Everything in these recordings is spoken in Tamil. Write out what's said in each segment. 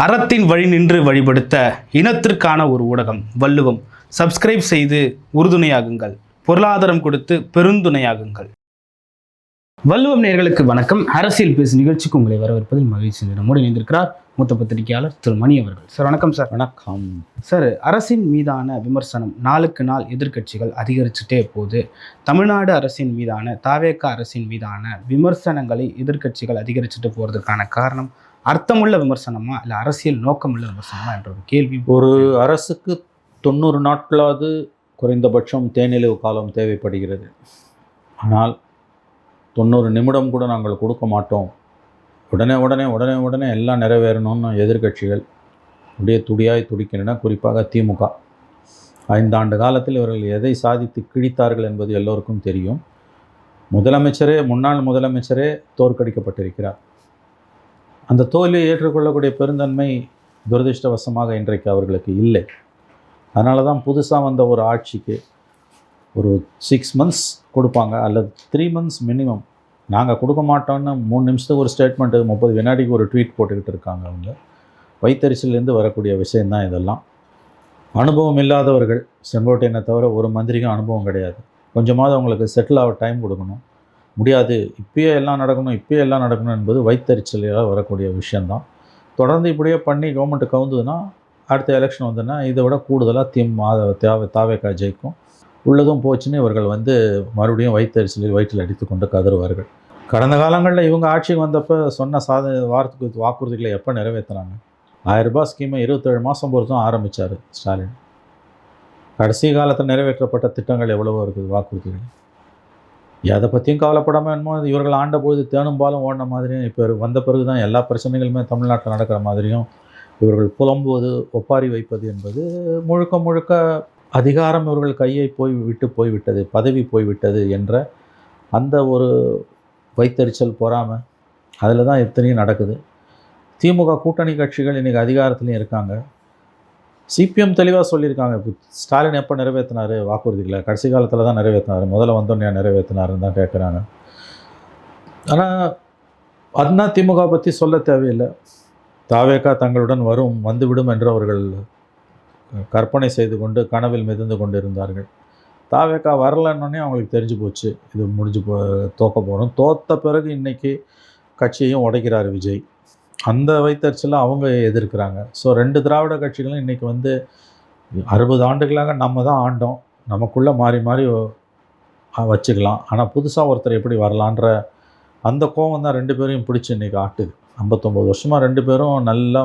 அறத்தின் வழி நின்று வழிபடுத்த இனத்திற்கான ஒரு ஊடகம் வள்ளுவம். சப்ஸ்கிரைப் செய்து உறுதுணையாகுங்கள், பொருளாதாரம் கொடுத்து பெருந்துணையாகுங்கள். வள்ளுவம் நேயர்களுக்கு வணக்கம். அரசியல் பேசு நிகழ்ச்சிக்கு உங்களை வரவேற்பதில் மகிழ்ச்சி. நம்மோடு இணைந்திருக்கிறார் மூத்த பத்திரிகையாளர் திரு மணி அவர்கள். சார் வணக்கம். சார் வணக்கம். சார், அரசின் மீதான விமர்சனம் நாளுக்கு நாள் எதிர்க்கட்சிகள் அதிகரிச்சுட்டே போகுது. தமிழ்நாடு அரசின் மீதான தாவேக அரசின் மீதான விமர்சனங்களை எதிர்க்கட்சிகள் அதிகரிச்சுட்டு போகிறதுக்கான காரணம் அர்த்தமுள்ள விமர்சனமா இல்லை அரசியல் நோக்கமுள்ள விமர்சனமா என்ற ஒரு கேள்வி. ஒரு அரசுக்கு 90 நாட்களாவது குறைந்தபட்சம் தேனிலவு காலம் தேவைப்படுகிறது. ஆனால் 90 நிமிடம் கூட நாங்கள் கொடுக்க மாட்டோம், உடனே உடனே உடனே உடனே எல்லாம் நிறைவேறணும்னு எதிர்க்கட்சிகள் அப்படியே துடியாய் துடிக்கின்றன. குறிப்பாக திமுக 5 ஆண்டு காலத்தில் இவர்கள் எதை சாதித்து கிழித்தார்கள் என்பது எல்லோருக்கும் தெரியும். முன்னாள் முதலமைச்சரே தோற்கடிக்கப்பட்டிருக்கிறார். அந்த தோல்வியை ஏற்றுக்கொள்ளக்கூடிய பெருந்தன்மை துரதிருஷ்டவசமாக இன்றைக்கு அவர்களுக்கு இல்லை. அதனால தான் புதுசாக வந்த ஒரு ஆட்சிக்கு ஒரு 6 months கொடுப்பாங்க, அல்லது 3 months மினிமம். நாங்கள் கொடுக்க மாட்டோன்னு 3 நிமிஷத்துக்கு ஒரு ஸ்டேட்மெண்ட்டு, 30 வினாடிக்கு ஒரு ட்வீட் போட்டுக்கிட்டு இருக்காங்க. அவங்க வைத்தறிச்சலேருந்து வரக்கூடிய விஷயந்தான் இதெல்லாம். அனுபவம் இல்லாதவர்கள், செங்கோட்டையனை தவிர ஒரு மந்திரிக்கும் அனுபவம் கிடையாது. கொஞ்சமாவது அவங்களுக்கு செட்டில் ஆக டைம் கொடுக்கணும். முடியாது, இப்பயே எல்லாம் நடக்கணும் என்பது வைத்தறிச்சலாக வரக்கூடிய விஷயந்தான். தொடர்ந்து இப்படியே பண்ணி கவர்மெண்ட்டு கவுந்ததுன்னா அடுத்த எலெக்ஷன் வந்ததுன்னா இதை விட கூடுதலாக தாவேகா ஜெயிக்கும். உள்ளதும் போச்சுன்னு இவர்கள் மறுபடியும் வைத்தறிச்சலில் வயிற்றில் அடித்து கொண்டு கதறுவார்கள். கடந்த காலங்களில் இவங்க ஆட்சிக்கு வந்தப்போ சொன்ன வாக்குறுதிகளை எப்போ நிறைவேற்றினாங்க? 1000 ரூபாய் ஸ்கீமை 27 மாதம் பொறுத்தும் ஆரம்பித்தார் ஸ்டாலின். கடைசி காலத்தில் நிறைவேற்றப்பட்ட திட்டங்கள் எவ்வளவோ இருக்குது வாக்குறுதிகள். எதை பற்றியும் கவலைப்படாமல் என்னமோ இவர்கள் ஆண்ட பொழுது தேனும் பாலும் ஓடின மாதிரியும் இப்போ வந்த பிறகு தான் எல்லா பிரச்சனைகளுமே தமிழ்நாட்டில் நடக்கிற மாதிரியும் இவர்கள் புலம்புவது, ஒப்பாரி வைப்பது என்பது முழுக்க அதிகாரம் இவர்கள் கையை போய்விட்டது, பதவி போய்விட்டது என்ற அந்த ஒரு வைத்தறிச்சல் பொறாமை, அதில் தான் எத்தனையும் நடக்குது. திமுக கூட்டணி கட்சிகள் இன்றைக்கி அதிகாரத்துலேயும் இருக்காங்க. சிபிஎம் தெளிவாக சொல்லியிருக்காங்க, இப்போ ஸ்டாலின் எப்போ நிறைவேற்றினார் வாக்குறுதிகளை? கடைசி காலத்தில் தான் நிறைவேற்றினார், முதல்ல வந்தோன்னே நிறைவேற்றினாருன்னு தான் கேட்குறாங்க. ஆனால் அதுதான் திமுக பற்றி சொல்ல தேவையில்லை. தாவேகா தங்களுடன் வந்துவிடும் என்று அவர்கள் கற்பனை செய்து கொண்டு கனவில் மிதந்து கொண்டு இருந்தார்கள். தாவேகா வரலன்னொன்னே அவங்களுக்கு தெரிஞ்சு போச்சு, இது தோக்க போகிறோம். தோற்ற பிறகு இன்றைக்கி கட்சியையும் உடைக்கிறார் விஜய். அந்த வைத்தறிச்சலாம் அவங்க எதிர்க்கிறாங்க. ஸோ 2 திராவிட கட்சிகளும் இன்றைக்கி 60 ஆண்டுகளாக நம்ம தான் ஆண்டோம், நமக்குள்ளே மாறி மாறி வச்சுக்கலாம். ஆனால் புதுசாக ஒருத்தர் எப்படி வரலான்ற அந்த கோவம் தான் 2 பேரையும் பிடிச்சி இன்றைக்கி ஆட்டுது. 59 வருஷமாக 2 பேரும் நல்லா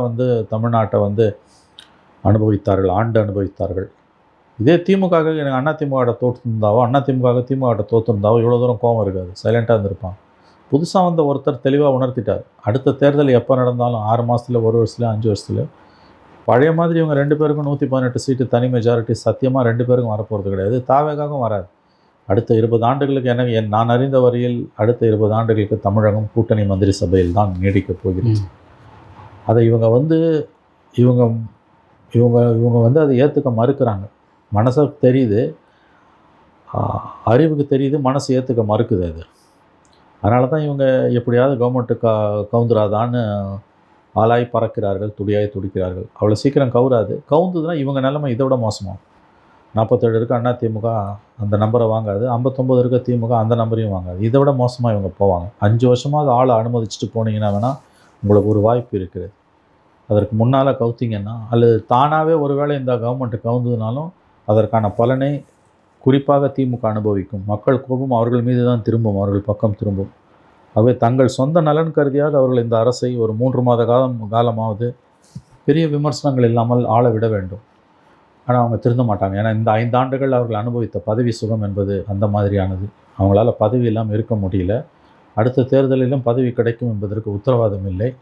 தமிழ்நாட்டை அனுபவித்தார்கள். இதே திமுக எனக்கு அதிமுக தோற்றுருந்தாவோ இவ்வளோ தூரம் கோவம் இருக்காது, சைலண்ட்டாக இருந்திருப்பாங்க. புதுசாக வந்த ஒருத்தர் தெளிவாக உணர்த்திட்டார். அடுத்த தேர்தல் எப்போ நடந்தாலும் 6 மாதத்தில், 1 வருஷத்தில், 5 வருஷத்தில் பழைய மாதிரி இவங்க 2 பேருக்கும் 118 சீட்டு தனி மெஜாரிட்டி சத்தியமாக 2 பேருக்கும் வரப்போகிறது கிடையாது. தாவேகாவும் வராது. அடுத்த 20 ஆண்டுகளுக்கு நான் அறிந்த வரையில் அடுத்த 20 ஆண்டுகளுக்கு தமிழகம் கூட்டணி மந்திரி சபையில் தான் நீடிக்கப் போகிறது. அதை இவங்க அதை ஏற்றுக்க மறுக்கிறாங்க. மனசுக்கு தெரியுது, அறிவுக்கு தெரியுது, மனசு ஏற்றுக்க மறுக்குது. அது அதனால தான் இவங்க எப்படியாவது கவர்மெண்ட்டு கவுந்துராதான்னு ஆளாய் பறக்கிறார்கள், துடியாய் துடிக்கிறார்கள். அவ்வளோ சீக்கிரம் கவுந்ததுன்னா இவங்க நிலைமை இதை விட மோசமாகும். 47 இருக்க அதிமுக அந்த நம்பரை வாங்காது, 59 இருக்க திமுக அந்த நம்பரையும் வாங்காது. இதை விட மோசமாக இவங்க போவாங்க. 5 வருஷமாக ஆளை அனுமதிச்சுட்டு போனீங்கன்னா வேணால் உங்களுக்கு ஒரு வாய்ப்பு இருக்குது. அதற்கு முன்னால் கவுத்திங்கன்னா, அல்லது தானாகவே ஒருவேளை இந்த கவர்மெண்ட்டு கவுந்ததுனாலும் அதற்கான பலனை குறிப்பாக திமுக அனுபவிக்கும். மக்கள் கோபம் அவர்கள் மீது தான் திரும்பும், அவர்கள் பக்கம் திரும்பும். ஆகவே தங்கள் சொந்த நலன் கருதியாக அவர்கள் இந்த அரசை ஒரு 3 மாத காலமாவது பெரிய விமர்சனங்கள் இல்லாமல் ஆள விட வேண்டும். ஆனால் அவங்க திருந்த மாட்டாங்க. ஏன்னா இந்த 5 ஆண்டுகள் அவர்கள் அனுபவித்த பதவி சுகம் என்பது அந்த மாதிரியானது. அவங்களால பதவி இல்லாமல் இருக்க முடியல. அடுத்த தேர்தலிலும் பதவி கிடைக்கும் என்பதற்கு உத்தரவாதம் இல்லை.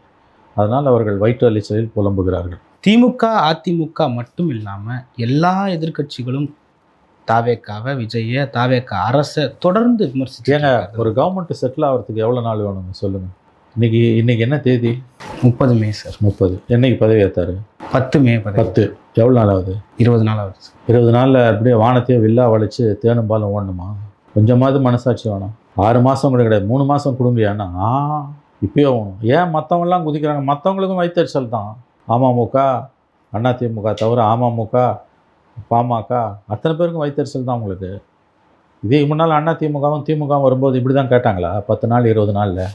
அதனால் அவர்கள் வயிற்று அலிச்சலில் புலம்புகிறார்கள். திமுக அதிமுக மட்டும் இல்லாமல் எல்லா எதிர்க்கட்சிகளும் தாவேகாவை, விஜயை, தாவேகா அரசை தொடர்ந்து விமர்சிச்சாங்க. ஒரு கவர்மெண்ட்டு செட்டில் ஆகிறதுக்கு எவ்வளோ நாள் வேணுங்க சொல்லுங்கள்? இன்றைக்கி என்ன தேதி? 30 மே சார். 30 என்னைக்கு பதவி ஏற்றாரு? 10 மே. 10 எவ்வளோ நாள் ஆகுது? 20 நாள் ஆகுது. 20 நாளில் அப்படியே வானத்தையே வில்லா வளைச்சு தேனும் பாலும் ஓடணுமா? கொஞ்சமாவது மனசாட்சி வேணும். 6 மாதம் கூட கிடையாது, 3 மாதம் கொடுங்க. ஏன்னா இப்போயே ஆகணும். ஏன் மற்றவங்களாம் குதிக்கிறாங்க? மற்றவங்களுக்கும் வைத்தறிச்சல் தான். அமமுக, அதிமுக தவிர அமமுக, பாமக அத்தனை பேருக்கும் வைத்தறிச்சல் தான் உங்களுக்கு. இதுக்கு முன்னால் அதிமுகவும் திமுகவும் வரும்போது இப்படி தான் கேட்டாங்களா? 10 நாள் 20 நாளில்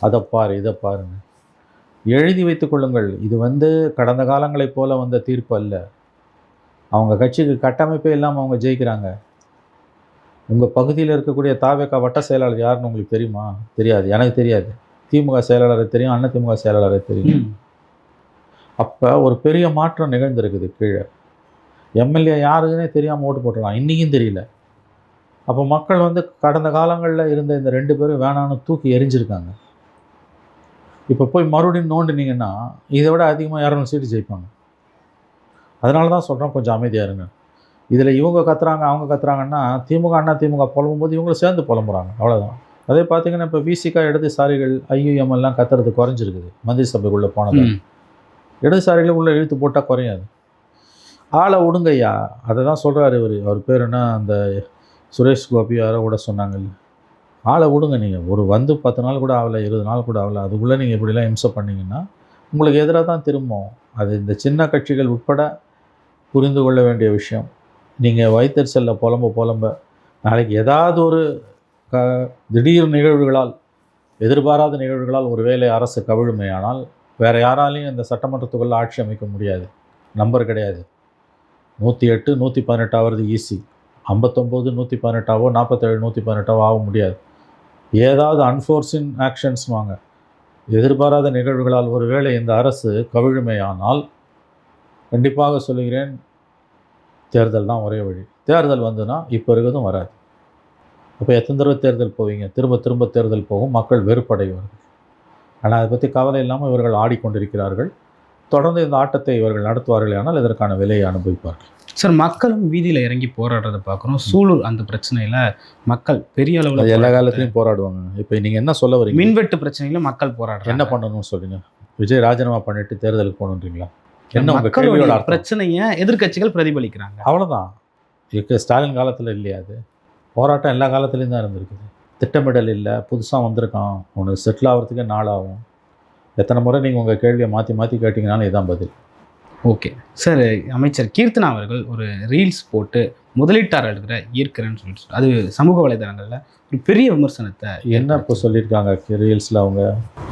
அதை பாரு இதை பாருன்னு எழுதி வைத்துக் கொள்ளுங்கள். இது கடந்த காலங்களைப் போல வந்த தீர்ப்பு அல்ல. அவங்க கட்சிக்கு கட்டமைப்பே இல்லாமல் அவங்க ஜெயிக்கிறாங்க. உங்கள் பகுதியில் இருக்கக்கூடிய தாவேகா வட்ட செயலாளர் யாருன்னு உங்களுக்கு தெரியுமா? தெரியாது. எனக்கு தெரியாது. திமுக செயலாளரை தெரியும், அதிமுக செயலாளரை தெரியும். அப்போ ஒரு பெரிய மாற்றம் நிகழ்ந்திருக்குது. கீழே எம்எல்ஏ யாருக்குன்னே தெரியாமல் ஓட்டு போட்டுடலாம், இன்றைக்கும் தெரியல. அப்போ மக்கள் கடந்த காலங்களில் இருந்த இந்த 2 பேரும் வேணான்னு தூக்கி எரிஞ்சிருக்காங்க. இப்போ போய் மறுபடியும் நோண்டினீங்கன்னா இதை விட அதிகமாக 200 சீட்டு ஜெயிப்பாங்க. அதனால தான் சொல்கிறோம், கொஞ்சம் அமைதியாக இருங்க. இதில் இவங்க கத்துறாங்க அவங்க கத்துறாங்கன்னா திமுக அதிமுக புலம்பும்போது இவங்களும் சேர்ந்து புலம்புறாங்க, அவ்வளோதான். அதே பார்த்தீங்கன்னா இப்போ விசிகா இடதுசாரிகள் ஐயுஎம் எல்லாம் கத்துறது குறைஞ்சிருக்குது. மந்திரி சபைக்குள்ளே போனது இடதுசாரிகள் உள்ளே இழுத்து போட்டால் குறையாது. ஆளை விடுங்கய்யா, அதை தான் சொல்கிறாரு அவர் பேர் என்ன, அந்த சுரேஷ் கோபி யாரோ கூட சொன்னாங்கல்ல, ஆளை விடுங்க. நீங்கள் ஒரு 10 நாள் கூட ஆகலை, 20 நாள் கூட ஆகலை, அதுக்குள்ளே நீங்கள் இப்படிலாம் இம்சை பண்ணிங்கன்னா உங்களுக்கு எதிராக தான் திரும்பும். அது இந்த சின்ன கட்சிகள் உட்பட புரிந்து கொள்ள வேண்டிய விஷயம். நீங்கள் வைத்தறிச்சலில் புலம்ப நாளைக்கு ஏதாவது ஒரு திடீர் நிகழ்வுகளால், எதிர்பாராத நிகழ்வுகளால் ஒருவேளை அரசு கவிழுமையானால் வேறு யாராலையும் இந்த சட்டமன்றத்துக்குள்ளே ஆட்சி அமைக்க முடியாது. நம்பர் கிடையாது. 108 118 ஆகிறது ஈஸி. 59 118 47 118 ஆக முடியாது. ஏதாவது அன்ஃபோர்சின் ஆக்ஷன்ஸ் வாங்க, எதிர்பாராத நிகழ்வுகளால் ஒருவேளை இந்த அரசு கவிழுமையானால் கண்டிப்பாக சொல்லுகிறேன், தேர்தல் தான் ஒரே வழி. தேர்தல் வந்துன்னா இப்போ இருக்கிறதும் வராது. அப்போ எத்தனை தடவை தேர்தல் போவீங்க? திரும்ப தேர்தல் போகும், மக்கள் வெறுப்படைவார்கள். ஆனால் அதை பற்றி கவலை இல்லாமல் இவர்கள் ஆடிக்கொண்டிருக்கிறார்கள். தொடர்ந்து இந்த ஆட்டத்தை இவர்கள் நடத்துவார்கள், ஆனால் இதற்கான விலையை அனுபவிப்பார்கள். சார், மக்களும் வீதியில் இறங்கி போராடுறதை பார்க்குறோம். சூலூர் அந்த பிரச்சனையில் மக்கள் பெரிய அளவில் எல்லா காலத்துலையும் போராடுவாங்க. இப்போ நீங்கள் என்ன சொல்ல வரீங்க? மின்வெட்டு பிரச்சனையில் மக்கள் போராடுறாங்க. என்ன பண்ணணும்னு சொல்லுங்க. விஜய் ராஜினாமா பண்ணிட்டு தேர்தலுக்கு போகணுன்றீங்களா? என்ன மக்களோட பிரச்சனையை எதிர்க்கட்சிகள் பிரதிபலிக்கிறாங்க, அவ்வளோதான். ஸ்டாலின் காலத்தில் இல்லையா? அது போராட்டம் எல்லா காலத்துலேயும் தான் இருந்திருக்குது. திட்டமிடல் இல்லை, புதுசாக வந்திருக்கான், ஒன்று செட்டில் ஆகிறதுக்கே நாளாகும். எத்தனை முறை நீங்கள் உங்கள் கேள்வியை மாற்றி கேட்டிங்கனாலும் இதுதான் பதில். ஓகே சார், அமைச்சர் கீர்த்தனா அவர்கள் ஒரு ரீல்ஸ் போட்டு முதலீட்டாளர்களை ஈர்க்கிறேன்னு சொல்லிட்டு அது சமூக வலைதளங்களில் ஒரு பெரிய விமர்சனத்தை என்ன இப்போ சொல்லியிருக்காங்க?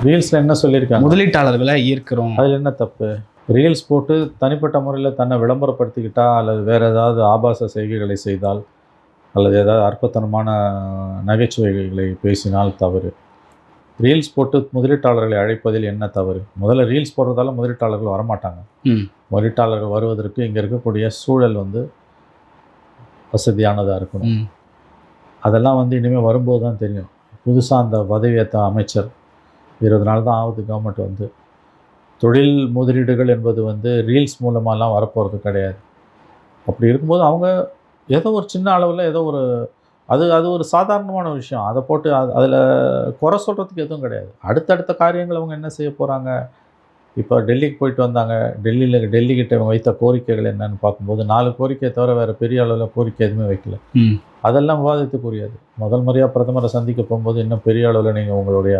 ரீல்ஸில் என்ன சொல்லியிருக்காங்க? முதலீட்டாளர்களை ஈர்க்கிறோம், அதில் என்ன தப்பு? ரீல்ஸ் போட்டு தனிப்பட்ட முறையில் தன்னை விளம்பரப்படுத்திக்கிட்டா, அல்லது வேறு ஏதாவது ஆபாச செய்கைகளை செய்தால், அல்லது ஏதாவது அற்பத்தனமான நகைச்சுவைகளை பேசினால் தவறு. ரீல்ஸ் போட்டு முதலீட்டாளர்களை அழைப்பதில் என்ன தவறு? முதல்ல ரீல்ஸ் போடுறதால முதலீட்டாளர்கள் வரமாட்டாங்க. முதலீட்டாளர்கள் வருவதற்கு இங்கே இருக்கக்கூடிய சூழல் வசதியானதாக இருக்கணும். அதெல்லாம் இனிமேல் வரும்போது தான் தெரியும். புதுசாக அந்த பதவியேற்ற அமைச்சர் 20 நாள் தான் ஆகுது கவர்மெண்ட் தொழில் முதலீடுகள் என்பது ரீல்ஸ் மூலமாலாம் வரப்போகிறது கிடையாது. அப்படி இருக்கும்போது அவங்க ஏதோ ஒரு சின்ன அளவில் ஏதோ ஒரு அது ஒரு சாதாரணமான விஷயம். அதை போட்டு அதில் குறை சொல்கிறதுக்கு எதுவும் கிடையாது. அடுத்தடுத்த காரியங்கள் அவங்க என்ன செய்ய போகிறாங்க? இப்போ டெல்லிக்கு போயிட்டு வந்தாங்க. டெல்லிக்கிட்ட இவங்க வைத்த கோரிக்கைகள் என்னன்னு பார்க்கும்போது 4 கோரிக்கையை தவிர வேறு பெரிய அளவில் கோரிக்கை எதுவுமே வைக்கல. அதெல்லாம் விவாதத்துக்குரியது. முதல் முறையாக பிரதமரை சந்திக்க போகும்போது இன்னும் பெரிய அளவில் நீங்கள் உங்களுடைய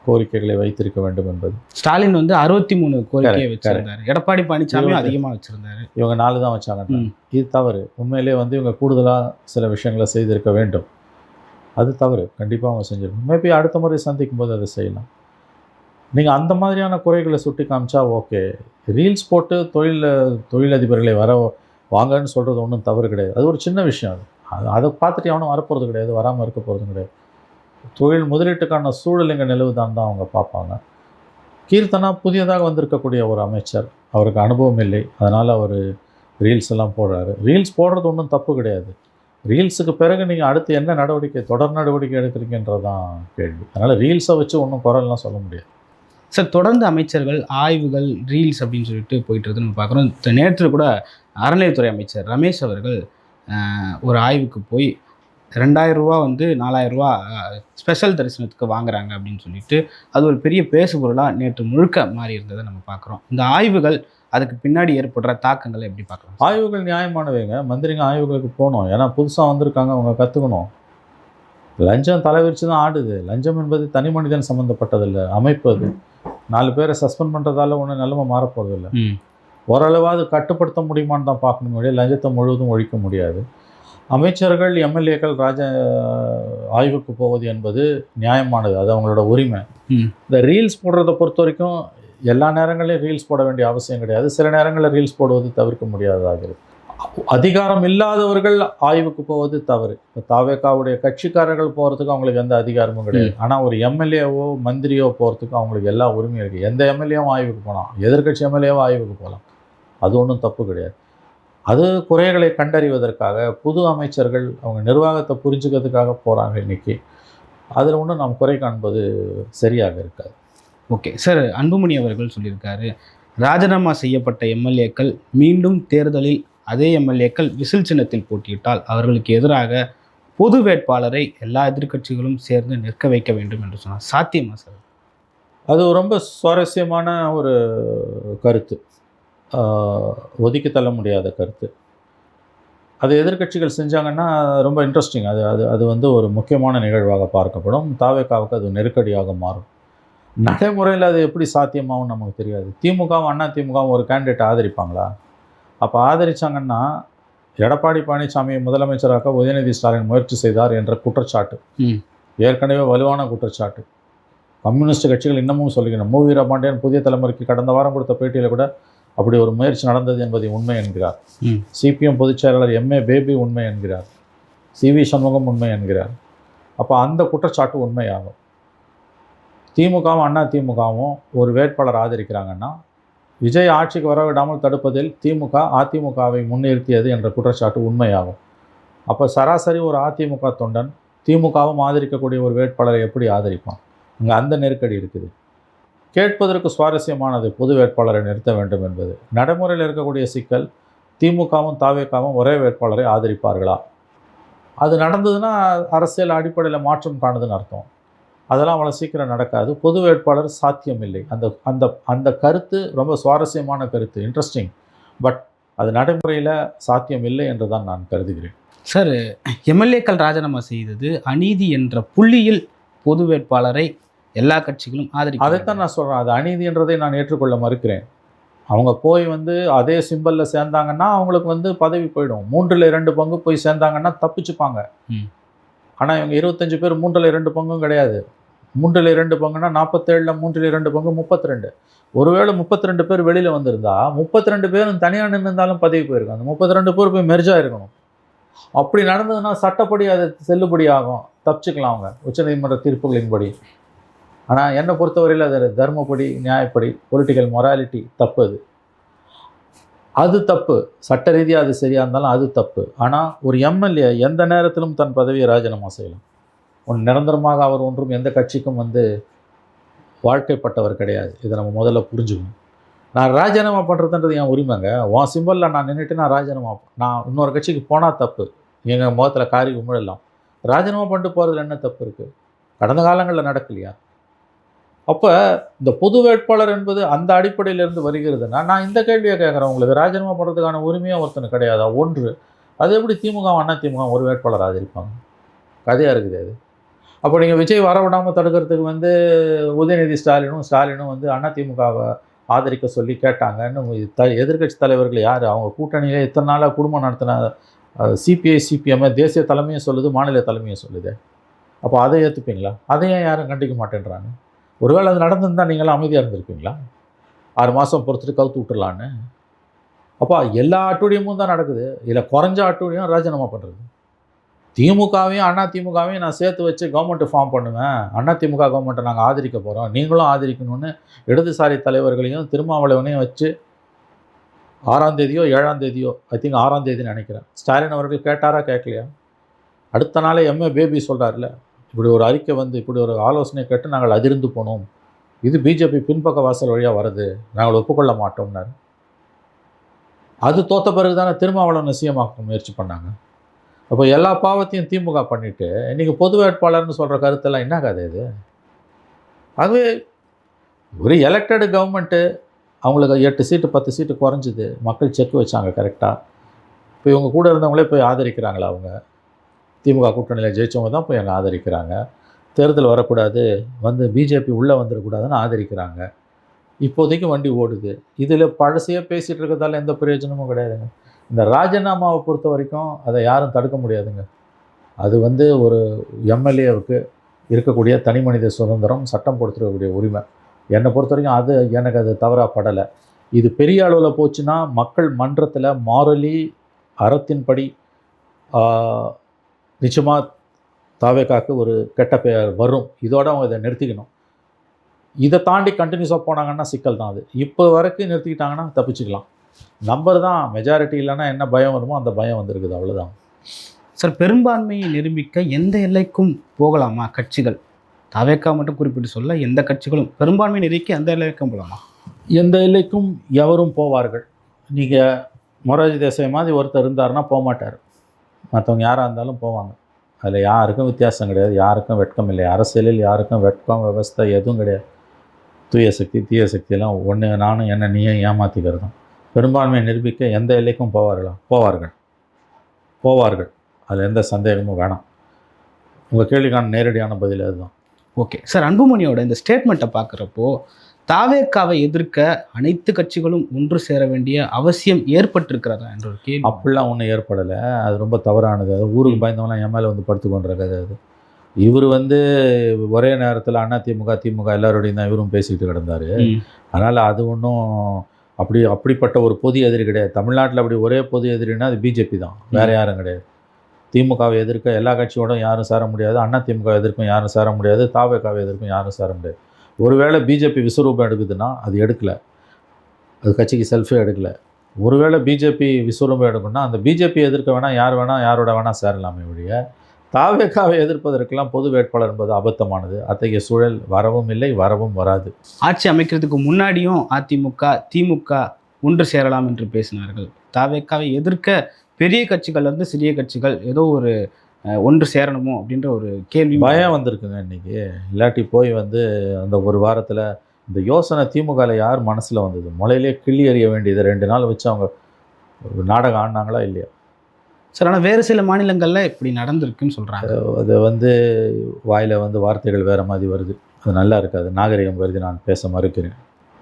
கோரிக்கைகளை வைத்திருக்க வேண்டும் என்பது. ஸ்டாலின் 63 கோரிக்கையை வச்சிருந்தாரு, எடப்பாடி பழனிசாமி அதிகமாக வச்சுருந்தாரு, இவங்க 4 தான் வச்சாங்க. இது தவறு. உண்மையிலே இவங்க கூடுதலாக சில விஷயங்களை செய்திருக்க வேண்டும். அது தவறு, கண்டிப்பாக அவங்க செஞ்சிருக்கணும். மேபி அடுத்த முறை சந்திக்கும் போது அதை செய்யலாம். நீங்கள் அந்த மாதிரியான குறைகளை சுட்டி காமிச்சா ஓகே. ரீல்ஸ் போட்டு தொழிலதிபர்களை வாங்கன்னு சொல்கிறது ஒன்றும் தவறு கிடையாது. அது ஒரு சின்ன விஷயம். அதை பார்த்துட்டு எவனும் வரப்போகிறது கிடையாது, வராமல் இருக்க போகிறதும் கிடையாது. தொழில் முதலீட்டுக்கான சூழல் இங்கே நிலவுதான் தான் அவங்க பார்ப்பாங்க. கீர்த்தனா புதியதாக வந்திருக்கக்கூடிய ஒரு அமைச்சர், அவருக்கு அனுபவம் இல்லை, அதனால் அவர் ரீல்ஸ் எல்லாம் போடுறாரு. ரீல்ஸ் போடுறது ஒன்றும் தப்பு கிடையாது. ரீல்ஸுக்கு பிறகு நீங்கள் அடுத்து என்ன தொடர் நடவடிக்கை எடுக்கிறீங்கன்றது தான் கேள்வி. அதனால் ரீல்ஸை வச்சு ஒன்றும் குரல்லாம் சொல்ல முடியாது. சார், தொடர்ந்து அமைச்சர்கள் ஆய்வுகள் ரீல்ஸ் அப்படின்னு சொல்லிட்டு போயிட்டு நம்ம பார்க்குறோம். நேற்று கூட அறநிலையத்துறை அமைச்சர் ரமேஷ் அவர்கள் ஒரு ஆய்வுக்கு போய் 2000 ரூபா 4000 ரூபா ஸ்பெஷல் தரிசனத்துக்கு வாங்குறாங்க அப்படின்னு சொல்லிட்டு அது ஒரு பெரிய பேசு பொருளாக நேற்று முழுக்க மாறி இருந்ததை நம்ம பார்க்குறோம். இந்த ஆய்வுகள் அதுக்கு பின்னாடி ஏற்படுற தாக்கங்களை எப்படி பார்க்கலாம்? ஆய்வுகள் நியாயமானவைங்க. மந்திரிங்க ஆய்வுகளுக்கு போகணும். ஏன்னா புதுசாக வந்திருக்காங்க, அவங்க கற்றுக்கணும். லஞ்சம் தலைவிரிச்சு தான் ஆடுது. லஞ்சம் என்பது தனி மனிதன் சம்மந்தப்பட்டதில்லை, அமைப்பு. அது 4 பேரை சஸ்பெண்ட் பண்ணுறதால ஒன்றும் நிலைமை மாறப்போறதில்லை. ம். ஓரளவாவது கட்டுப்படுத்த முடியுமான்னு தான் பார்க்கணும், வழியே லஞ்சத்தை முழுவதும் ஒழிக்க முடியாது. அமைச்சர்கள் எம்எல்ஏக்கள் ஆய்வுக்கு போவது என்பது நியாயமானது, அது அவங்களோட உரிமை. ம். இந்த ரீல்ஸ் போடுறதை பொறுத்த வரைக்கும் எல்லா நேரங்களையும் ரீல்ஸ் போட வேண்டிய அவசியம் கிடையாது. சில நேரங்களில் ரீல்ஸ் போடுவது தவிர்க்க முடியாததாகிறது. அதிகாரம் இல்லாதவர்கள் ஆய்வுக்கு போவது தவறு. இப்போ தாவேகாவுடைய கட்சிக்காரர்கள் போகிறதுக்கு அவங்களுக்கு எந்த அதிகாரமும் கிடையாது. ஆனால் ஒரு எம்எல்ஏவோ மந்திரியோ போகிறதுக்கு அவங்களுக்கு எல்லா உரிமையும் இருக்குது. எந்த எம்எல்ஏவும் ஆய்வுக்கு போகலாம், எதிர்கட்சி எம்எல்ஏவோ ஆய்வுக்கு போகலாம். அது ஒன்றும் தப்பு கிடையாது. அது குறைகளை கண்டறிவதற்காக புது அமைச்சர்கள் அவங்க நிர்வாகத்தை புரிஞ்சுக்கிறதுக்காக போகிறாங்க இன்றைக்கி. அதில் ஒன்றும் நாம் குறை காண்பது சரியாக இருக்காது. ஓகே சார், அன்புமணி அவர்கள் சொல்லியிருக்காரு, ராஜினாமா செய்யப்பட்ட எம்எல்ஏக்கள் மீண்டும் தேர்தலில் அதே எம்எல்ஏக்கள் விசில் சின்னத்தில் போட்டியிட்டால் அவர்களுக்கு எதிராக பொது வேட்பாளரை எல்லா எதிர்க்கட்சிகளும் சேர்ந்து நிற்க வைக்க வேண்டும் என்று சொன்னார். சாத்தியமா சார்? அது ரொம்ப சுவாரஸ்யமான ஒரு கருத்து, ஒதுக்கி தள்ள முடியாத கருத்து. அது எதிர்க்கட்சிகள் செஞ்சாங்கன்னா ரொம்ப இன்ட்ரெஸ்டிங். அது அது அது வந்து ஒரு முக்கியமான நிகழ்வாக பார்க்கப்படும். தாவேகாவுக்கு அது நெருக்கடியாக மாறும். நடைமுறையில் அது எப்படி சாத்தியமாகும் நமக்கு தெரியாது. திமுகவும் அண்ணா திமுகவும் ஒரு கேண்டிடேட் ஆதரிப்பாங்களா? அப்போ ஆதரித்தாங்கன்னா எடப்பாடி பழனிசாமியை முதலமைச்சராக உதயநிதி ஸ்டாலின் முயற்சி செய்தார் என்ற குற்றச்சாட்டு ஏற்கனவே வலுவான குற்றச்சாட்டு. கம்யூனிஸ்ட் கட்சிகள் இன்னமும் சொல்லிக்கணும். மு. வீரபாண்டியன் புதிய தலைமுறைக்கு கடந்த வாரம் கொடுத்த பேட்டியில் கூட அப்படி ஒரு முயற்சி நடந்தது என்பதை உண்மை என்கிறார். சிபிஎம் பொதுச் செயலாளர் எம்ஏ பேபி உண்மை என்கிறார். சிவி சண்முகம் உண்மை என்கிறார். அப்போ அந்த குற்றச்சாட்டு உண்மையாகும். திமுகவும் அண்ணா திமுகவும் ஒரு வேட்பாளர் ஆதரிக்கிறாங்கன்னா விஜய் ஆட்சிக்கு வரவிடாமல் தடுப்பதில் திமுக அதிமுகவை முன்னிறுத்தியது என்ற குற்றச்சாட்டு உண்மையாகும். அப்போ சராசரி ஒரு அதிமுக தொண்டன் திமுகவும் ஆதரிக்கக்கூடிய ஒரு வேட்பாளரை எப்படி ஆதரிப்பான்? அங்கே அந்த நெருக்கடி இருக்குது. கேட்பதற்கு சுவாரஸ்யமானது பொது வேட்பாளரை நிறுத்த வேண்டும் என்பது. நடைமுறையில் இருக்கக்கூடிய சிக்கல், திமுகவும் தாவேகாவும் ஒரே வேட்பாளரை ஆதரிப்பார்களா? அது நடந்ததுன்னா அரசியல் அடிப்படையில் மாற்றம் காணுதுன்னு அர்த்தம். அதெல்லாம் அவ்வளோ சீக்கிரம் நடக்காது. பொது வேட்பாளர் சாத்தியம் இல்லை. அந்த அந்த அந்த கருத்து ரொம்ப சுவாரஸ்யமான கருத்து, இன்ட்ரெஸ்டிங். பட் அது நடைமுறையில் சாத்தியம் இல்லை என்று தான் நான் கருதுகிறேன். சார், எம்எல்ஏக்கள் ராஜினாமா செய்தது அநீதி என்ற புள்ளியில் பொது வேட்பாளரை எல்லா கட்சிகளும் ஆதரிக்கும். அதைத்தான் நான் சொல்கிறேன். அது அநீதி என்றதை நான் ஏற்றுக்கொள்ள மறுக்கிறேன். அவங்க போய் அதே சிம்பலில் சேர்ந்தாங்கன்னா அவங்களுக்கு பதவி போயிடும். 3/2 பங்கு போய் சேர்ந்தாங்கன்னா தப்பிச்சுப்பாங்க. ஆனால் இவங்க 25 பேர் 3/2 பங்கும் கிடையாது. 3/2 பங்குனா 47ல் 3/2 பங்கு 32. ஒருவேளை 32 பேர் வெளியில் வந்திருந்தா 32 பேரும் தனியாக நின்று இருந்தாலும் பதவி போயிருக்கும். அந்த 32 பேர் போய் மெர்ஜாக இருக்கணும். அப்படி நடந்ததுன்னா சட்டப்படி அது செல்லுபடி ஆகும், தப்பிச்சுக்கலாம் அவங்க உச்சநீதிமன்ற தீர்ப்புகளின்படி. ஆனால் என்னை பொறுத்தவரையில் அது தர்மப்படி, நியாயப்படி, பொலிட்டிக்கல் மொராலிட்டி தப்பு. அது தப்பு. சட்ட ரீதியாக அது சரியாக இருந்தாலும் அது தப்பு. ஆனால் ஒரு எம்எல்ஏ எந்த நேரத்திலும் தன் பதவியை ராஜினாமா செய்யலாம். நிரந்தரமாக அவர் ஒன்றும் எந்த கட்சிக்கும் வாழ்க்கைப்பட்டவர் கிடையாது. இதை நம்ம முதல்ல புரிஞ்சுக்கணும். நான் ராஜினாமா பண்ணுறதுன்றது என் உரிமைங்க. உன் சிம்பலில் நான் நின்றுட்டு நான் இன்னொரு கட்சிக்கு போனால் தப்பு. எங்கள் முகத்தில் காரி உமிழலாம். ராஜினாமா பண்ணிட்டு போகிறதுல என்ன தப்பு இருக்குது? கடந்த காலங்களில் நடக்கலையா? அப்போ இந்த பொது வேட்பாளர் என்பது அந்த அடிப்படையிலேருந்து வருகிறதுனா நான் இந்த கேள்வியை கேட்குறேன். உங்களுக்கு ராஜினாமா பண்ணுறதுக்கான உரிமையாக ஒருத்தனுக்கு கிடையாதா? ஒன்று, அது எப்படி திமுக அண்ணா திமுக ஒரு வேட்பாளர் ஆதரிப்பாங்க? கதையாக இருக்குது அது. அப்போ நீங்கள் விஜய் வரவிடாமல் தடுக்கிறதுக்கு உதயநிதி ஸ்டாலினும் அண்ணா திமுகவை ஆதரிக்க சொல்லி கேட்டாங்கன்னு எதிர்க்கட்சி தலைவர்கள் யார்? அவங்க கூட்டணியிலே இத்தனை நாளாக குடும்பம் நடத்தின சிபிஐ சிபிஎம் தேசிய தலைமையும் சொல்லுது, மாநில தலைமையும் சொல்லுது. அப்போ அதை ஏற்றுப்பீங்களா? அதையும் யாரும் கண்டிக்க மாட்டேன்றாங்க. ஒருவேளை அது நடந்திருந்தால் நீங்களாம் அமைதியாக இருந்திருப்பீங்களா? 6 மாதம் பொறுத்துட்டு கவுத்து விட்டுடலான்னு. அப்போ எல்லா அட்டூழியமும் தான் நடக்குது. இல்லை குறைஞ்ச அட்டூழியம் ராஜினாமா பண்ணுறது. திமுகவையும் அண்ணா திமுகவையும் நான் சேர்த்து வச்சு கவர்மெண்ட்டு ஃபார்ம் பண்ணுவேன், அண்ணா திமுக கவர்மெண்ட்டை நாங்கள் ஆதரிக்க போகிறோம், நீங்களும் ஆதரிக்கணும்னு இடதுசாரி தலைவர்களையும் திருமாவளவனையும் வச்சு 6ஆம் தேதியோ 7ஆம் தேதியோ, ஐ திங்க் 6ஆம் தேதின்னு நினைக்கிறேன், ஸ்டாலின் அவர்கள் கேட்டாரா கேட்கலையா? அடுத்த நாளே எம்ஏ பேபி சொல்கிறார்ல, இப்படி ஒரு அறிக்கை இப்படி ஒரு ஆலோசனை கேட்டு நாங்கள் அதிர்ந்து போனோம், இது பிஜேபி பின்பக்க வாசல் வழியாக வருது, நாங்கள் ஒப்புக்கொள்ள மாட்டோம்னாரு. அது தோற்ற பிறகு தானே திருமாவளவனை சிஎம்மாக்க முயற்சி பண்ணாங்க. அப்போ எல்லா பாவத்தையும் திமுக பண்ணிவிட்டு இன்றைக்கி பொது வேட்பாளர்னு சொல்கிற கருத்தெல்லாம் என்ன கதை இது? ஆகவே ஒரு எலெக்டடு கவர்மெண்ட்டு அவங்களுக்கு 8 சீட்டு 10 சீட்டு குறைஞ்சிது, மக்கள் செக் வச்சாங்க கரெக்டாக. இப்போ இவங்க கூட இருந்தவங்களே போய் ஆதரிக்கிறாங்களா? அவங்க திமுக கூட்டணியில் ஜெயித்தவங்க தான் போய் அங்கே ஆதரிக்கிறாங்க. தேர்தல் வரக்கூடாது, பிஜேபி உள்ளே வந்துடக்கூடாதுன்னு ஆதரிக்கிறாங்க. இப்போதைக்கு வண்டி ஓடுது. இதில் பழசையே பேசிகிட்டு இருக்கிறதால எந்த பிரயோஜனமும் கிடையாதுங்க. இந்த ராஜினாமாவை பொறுத்த வரைக்கும் அதை யாரும் தடுக்க முடியாதுங்க. அது வந்து ஒரு எம்எல்ஏவுக்கு இருக்கக்கூடிய தனி மனித சுதந்திரம், சட்டம் கொடுத்துருக்கக்கூடிய உரிமை. என்னை பொறுத்த வரைக்கும் எனக்கு அது தவறாக படலை. இது பெரிய அளவில் போச்சுன்னா மக்கள் மன்றத்தில் மாரலி அறத்தின்படி நிச்சயமாக தாவேக்காக்கு ஒரு கெட்ட பெயர் வரும். இதோடு அவங்க இதை நிறுத்திக்கணும். இதை தாண்டி கண்டினியூஸாக போனாங்கன்னா சிக்கல் தான் அது. இப்போ வரைக்கும் நிறுத்திக்கிட்டாங்கன்னா தப்பிச்சுக்கலாம். நம்பர் தான் மெஜாரிட்டி இல்லைன்னா என்ன பயம் வருமோ அந்த பயம் வந்திருக்குது, அவ்வளோதான். சார், பெரும்பான்மையை நிரூபிக்க எந்த எல்லைக்கும் போகலாமா கட்சிகள்? தாவேக்கா மட்டும் குறிப்பிட்டு சொல்ல எந்த கட்சிகளும் பெரும்பான்மை நிரூபிக்க எந்த எல்லைக்கும் போகலாமா? எந்த எல்லைக்கும் எவரும் போவார்கள். நீங்கள் மொரார்ஜி தேசாய் மாதிரி ஒருத்தர் இருந்தாருன்னா போக மாட்டார். மற்றவங்க யாராக இருந்தாலும் போவாங்க. அதில் யாருக்கும் வித்தியாசம் கிடையாது. யாருக்கும் வெட்கம் இல்லை. அரசியலில் யாருக்கும் வெட்கம் விவஸ்தை எதுவும் கிடையாது. தூய சக்தி தீய சக்தியெல்லாம் ஒன்று, நானும் என்ன நீயும் ஏமாற்றிக்கிறது தான். பெரும்பான்மையை நிரூபிக்க எந்த எல்லைக்கும் போவார்கள். அதில் எந்த சந்தேகமும் வேணாம். உங்கள் கேள்விக்கான நேரடியான பதில் அதுதான். ஓகே சார், அன்புமணியோட இந்த ஸ்டேட்மெண்ட்டை பார்க்குறப்போ தாவேக்காவை எதிர்க்க அனைத்து கட்சிகளும் ஒன்று சேர வேண்டிய அவசியம் ஏற்பட்டிருக்கிறதா என்ற ஒரு கேள்வி. அப்படிலாம் ஒன்றும் ஏற்படலை. அது ரொம்ப தவறானது. அது ஊருக்கு பயந்தவங்களாம் என் மேலே வந்து படுத்து கொண்டிருக்க கதை அது. இவர் வந்து ஒரே நேரத்தில் அதிமுக திமுக எல்லாரோடையும் தான் இவரும் பேசிக்கிட்டு கிடந்தார். அதனால் அது ஒன்றும் அப்படிப்பட்ட ஒரு பொது எதிரி கிடையாது. தமிழ்நாட்டில் அப்படி ஒரே பொது எதிரின்னா அது பிஜேபி தான், வேறு யாரும் கிடையாது. திமுகவை எதிர்க்க எல்லா கட்சியோடும் யாரும் சேர முடியாது. அதிமுக எதிர்க்கும் யாரும் சேர முடியாது. தாவேக்காவை எதிர்க்கும் யாரும் சேர முடியாது. ஒருவேளை பிஜேபி விஸ்வரூபம் எடுக்குதுன்னா அது எடுக்கலை, அது கட்சிக்கு செல்ஃபே எடுக்கலை. ஒருவேளை பிஜேபி விஸ்வரூபம் எடுக்கணும்னா அந்த பிஜேபி எதிர்க்க வேணால் யாரோட வேணால் சேரலாமே ஒழிய தாவேக்காவை எதிர்ப்பதற்கெல்லாம் பொது வேட்பாளர் என்பது அபத்தமானது. அத்தகைய சூழல் வரவும் இல்லை, வரவும் வராது. ஆட்சி அமைக்கிறதுக்கு முன்னாடியும் அதிமுக திமுக ஒன்று சேரலாம் என்று பேசினார்கள். தாவேக்காவை எதிர்க்க பெரிய கட்சிகள் வந்து சிறிய கட்சிகள் ஏதோ ஒரு ஒன்று சேரணுமோ அப்படின்ற ஒரு கேள்வி பயம் வந்திருக்குங்க இன்றைக்கி. இல்லாட்டி போய் வந்து அந்த ஒரு வாரத்தில் இந்த யோசனை திமுகவில் யார் மனசில் வந்தது? முளையிலே கிள்ளி எறிய வேண்டியது 2 நாள் வச்சு அவங்க நாடகம் ஆடினாங்களா இல்லையா? சார், ஆனால் வேறு சில மாநிலங்களில் இப்படி நடந்திருக்குன்னு சொல்கிறாங்க. அது வந்து வாயில் வந்து வார்த்தைகள் வேறு மாதிரி வருது. அது நல்லா இருக்காது. நாகரிகம் கருதி நான் பேச மறுக்கிறேன்.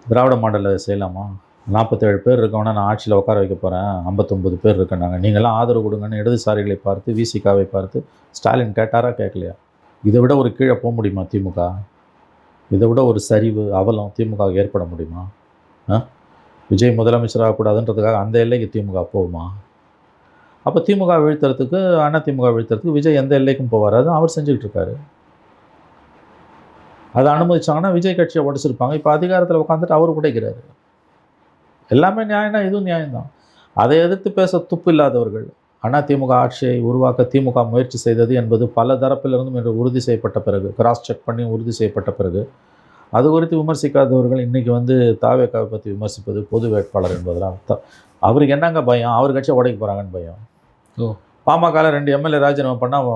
திராவிட மாடலில் செய்யலாமா? 47 பேர் இருக்கவனா நான் ஆட்சியில் உட்கார வைக்க போகிறேன், 59 பேர் இருக்கேன்னாங்க. நீங்களாம் ஆதரவு கொடுங்கன்னு இடதுசாரிகளை பார்த்து விசிகாவை பார்த்து ஸ்டாலின் கேட்டாரா கேட்கலையா? இதை விட ஒரு கீழே போக முடியுமா திமுக? இதை விட ஒரு சரிவு அவலம் திமுக ஏற்பட முடியுமா? விஜய் முதலமைச்சராகக்கூடாதுன்றதுக்காக அந்த எல்லைக்கு திமுக போகுமா? அப்போ திமுக வீழ்த்துறதுக்கு அதிமுக வீழ்த்துறதுக்கு விஜய் எந்த எல்லைக்கும் போவார். அதுவும் அவர் செஞ்சுக்கிட்டு இருக்காரு. அதை அனுமதிச்சாங்கன்னா விஜய் கட்சியை உடச்சிருப்பாங்க. இப்போ அதிகாரத்தில் உட்காந்துட்டு அவர் உடைக்கிறாரு. எல்லாமே நியாயம்னா இதுவும் நியாயம்தான். அதை எதிர்த்து பேச துப்பு இல்லாதவர்கள். அதிமுக ஆட்சியை உருவாக்க திமுக முயற்சி செய்தது என்பது பல தரப்பிலிருந்தும் இன்று உறுதி செய்யப்பட்ட பிறகு, கிராஸ் செக் பண்ணி உறுதி செய்யப்பட்ட பிறகு, அது குறித்து விமர்சிக்காதவர்கள் இன்றைக்கி வந்து தாவேக்காவை பற்றி விமர்சிப்பது பொது வேட்பாளர் என்பதெல்லாம் அவருக்கு என்னங்க பயம்? அவர் கட்சியை உடைக்க போகிறாங்கன்னு பயம். பாமகவில் 2 எம்எல்ஏ ராஜினாமா பண்ணால்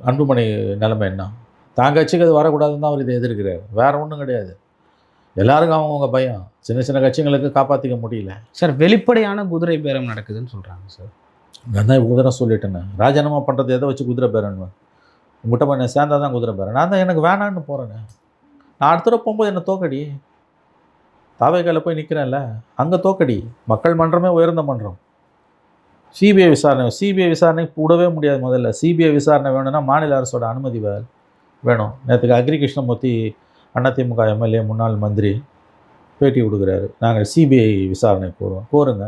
அன்புமணி நிலைமை என்ன? தான் கட்சிக்கு அது வரக்கூடாதுன்னு தான் அவர் இதை எதிர்க்கிறார். வேறு ஒன்றும் கிடையாது. எல்லாருக்கும் அவங்கவுங்க பயம். சின்ன சின்ன கட்சிங்களுக்கு காப்பாற்றிக்க முடியல. சார், வெளிப்படையான குதிரை பேரம் நடக்குதுன்னு சொல்கிறாங்க சார். நான் தான் குதிரை சொல்லிட்டேன்னு. ராஜினாமா பண்ணுறது எதை வச்சு குதிரை பேரன்னு? உங்கள்கிட்ட போய் நான் சேர்ந்தா தான் குதிரை பேரன். நான் தான் எனக்கு வேணான்னு போகிறேன்னு. நான் அடுத்த தடவை போகும்போது என்னை தோக்கடி. தாவேக்கால போய் நிற்கிறேன்ல, அங்கே தோக்கடி. மக்கள் மன்றமே உயர்ந்த மன்றம். சிபிஐ விசாரணை கூடவே முடியாது. முதல்ல சிபிஐ விசாரணை வேணும்னா மாநில அரசோட அனுமதி வேணும். நேற்றுக்கு அக்ரி கிருஷ்ணமூர்த்தி அதிமுக எம்எல்ஏ முன்னாள் மந்திரி பேட்டி கொடுக்குறாரு. நாங்கள் சிபிஐ விசாரணை கோருங்க.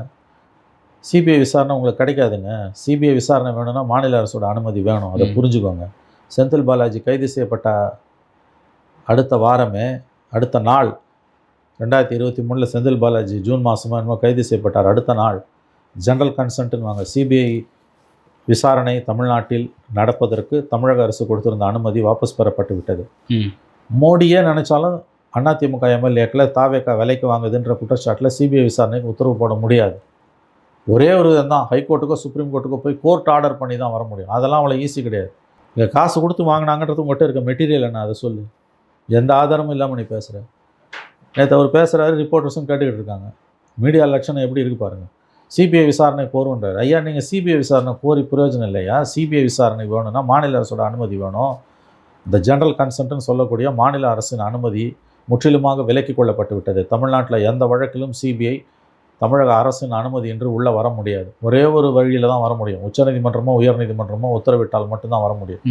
சிபிஐ விசாரணை உங்களுக்கு கிடைக்காதுங்க. சிபிஐ விசாரணை வேணும்னா மாநில அரசோட அனுமதி வேணும். அதை புரிஞ்சுக்கோங்க. செந்தில் பாலாஜி கைது செய்யப்பட்ட அடுத்த நாள் 2023 செந்தில் பாலாஜி ஜூன் மாதமாக என்னமோ கைது செய்யப்பட்டார். அடுத்த நாள் ஜென்ரல் கன்சென்ட்னு வாங்க. சிபிஐ விசாரணை தமிழ்நாட்டில் நடப்பதற்கு தமிழக அரசு கொடுத்திருந்த அனுமதி வாபஸ் பெறப்பட்டு விட்டது. மோடியே நினச்சாலும் அதிமுக எம்எல்ஏக்களை தாவேக்கா விலைக்கு வாங்குதுன்ற குற்றச்சாட்டில் சிபிஐ விசாரணைக்கு உத்தரவு போட முடியாது. ஒரே ஒரு தான், ஹைகோர்ட்டுக்கோ சுப்ரீம் கோர்ட்டுக்கோ போய் கோர்ட் ஆர்டர் பண்ணி தான் வர முடியும். அதெல்லாம் அவ்வளோ ஈஸி கிடையாது. இங்கே காசு கொடுத்து வாங்கினாங்கன்றது உங்கள்கிட்ட இருக்க மெட்டீரியல் என்ன? அதை சொல்லு. எந்த ஆதாரமும் இல்லாமல் நீ பேசுகிற. நேற்று அவர் பேசுகிறாரு, ரிப்போர்ட்டர்ஸும் கேட்டுக்கிட்டு இருக்காங்க. மீடியா லட்சணம் எப்படி இருக்குது பாருங்கள். சிபிஐ விசாரணை கோருன்றார். ஐயா, நீங்கள் சிபிஐ விசாரணை கோரி பிரயோஜனம் இல்லையா? சிபிஐ விசாரணை வேணும்னா மாநில அரசோட அனுமதி வேணும். இந்த ஜென்ரல் கன்சென்ட்னு சொல்லக்கூடிய மாநில அரசின் அனுமதி முற்றிலுமாக விலக்கிக் கொள்ளப்பட்டு விட்டது. தமிழ்நாட்டில் எந்த வழக்கிலும் சிபிஐ தமிழக அரசின் அனுமதி என்று உள்ளே வர முடியாது. ஒரே ஒரு வழியில் தான் வர முடியும். உச்சநீதிமன்றமோ உயர்நீதிமன்றமோ உத்தரவிட்டால் மட்டும்தான் வர முடியும்.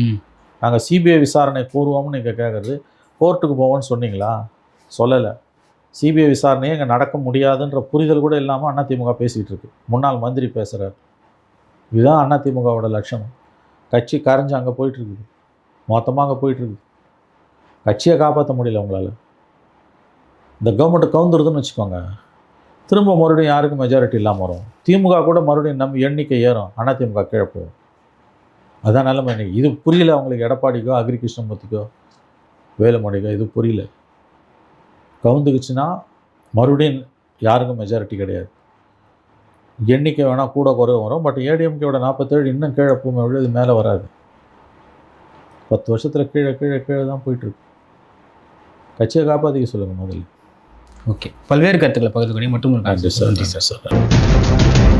நாங்கள் சிபிஐ விசாரணை கோருவோம்னு நீங்கள் கேட்குறது, கோர்ட்டுக்கு போவோம்னு சொன்னீங்களா? சொல்லலை. சிபிஐ விசாரணையே இங்கே நடக்க முடியாதுன்ற புரிதல் கூட இல்லாமல் அதிமுக பேசிகிட்டு இருக்கு. முன்னாள் மந்திரி பேசுகிறார். இதுதான் அதிமுகவோட லட்சணம். கட்சி கரைஞ்சு அங்கே போயிட்டுருக்குது, மொத்தமாக அங்கே போயிட்டுருக்கு. கட்சியை காப்பாற்ற முடியல உங்களால். இந்த கவர்மெண்ட்டு கவுந்துருதுன்னு வச்சுக்கோங்க, திரும்ப மறுபடியும் யாருக்கும் மெஜாரிட்டி இல்லாமல் வரும். திமுக கூட மறுபடியும் நம்ம எண்ணிக்கை ஏறும், அதிமுக கீழே போகும். அதான் நிலைமை. இன்னைக்கு இது புரியல அவங்களுக்கு. எடப்பாடிக்கோ அக்ரி கிருஷ்ணமூர்த்திக்கோ வேலுமணிக்கோ இது புரியல. கவுந்துக்குச்சுன்னா மறுபடியும் யாருக்கும் மெஜாரிட்டி கிடையாது. எண்ணிக்கை வேணால் கூட குறைவு வரும். பட் ஏடிஎம்கேவோட 47 இன்னும் கீழே போகும், இது மேலே வராது. 10 வருஷத்தில் கீழே கீழே கீழே தான் போயிட்டுருக்கு. கட்சியை காப்பாற்றிக்க சொல்லுங்கள் முதல்ல. ஓகே, பல்வேறு கருத்துக்களை பகிர்ந்து கொண்டு மட்டும் நன்றி சார்.